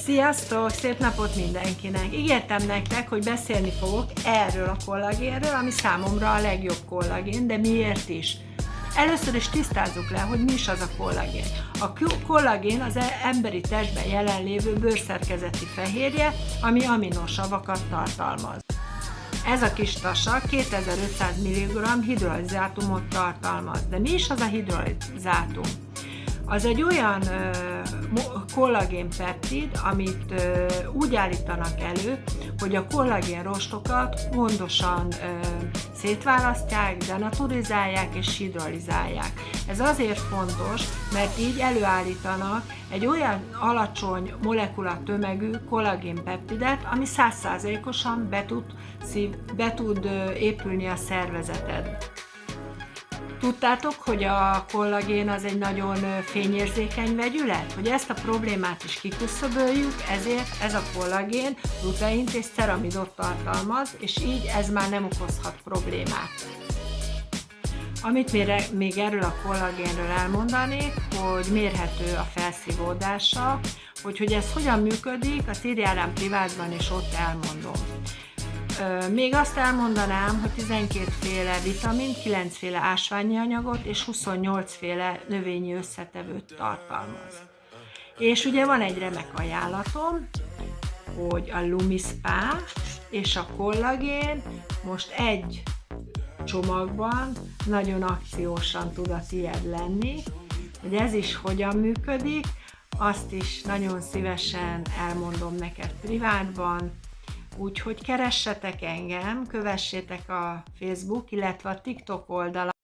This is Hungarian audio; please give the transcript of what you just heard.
Sziasztok! Szép napot mindenkinek! Ígértem nektek, hogy beszélni fogok erről a kollagénről, ami számomra a legjobb kollagén, de miért is? Először is tisztázzuk le, hogy mi is az a kollagén. A kollagén az emberi testben jelenlévő bőrszerkezeti fehérje, ami aminosavakat tartalmaz. Ez a kis tasa 2500 mg hidrolizátumot tartalmaz. De mi is az a hidrolizátum? Az egy olyan kollagénpeptid, amit úgy állítanak elő, hogy a kollagén rostokat gondosan szétválasztják, denaturizálják és hidrolizálják. Ez azért fontos, mert így előállítanak egy olyan alacsony molekulatömegű kollagénpeptidet, ami 100%-osan be tud épülni a szervezeted. Tudtátok, hogy a kollagén az egy nagyon fényérzékeny vegyület? Hogy ezt a problémát is kiküszöböljük, ezért ez a kollagén luteint és ceramidot tartalmaz, és így ez már nem okozhat problémát. Amit még erről a kollagénről elmondanék, hogy mérhető a felszívódása, hogy ez hogyan működik, azt írjál rám privátban, és ott elmondom. Még azt elmondanám, hogy 12 féle vitamin, 9 féle ásványi anyagot és 28 féle növényi összetevőt tartalmaz. És ugye van egy remek ajánlatom, hogy a Lumispa és a kollagén most egy csomagban nagyon akciósan tud a tied lenni, hogy ez is hogyan működik, azt is nagyon szívesen elmondom neked privátban. Úgyhogy keressetek engem, kövessétek a Facebook, illetve a TikTok oldalon.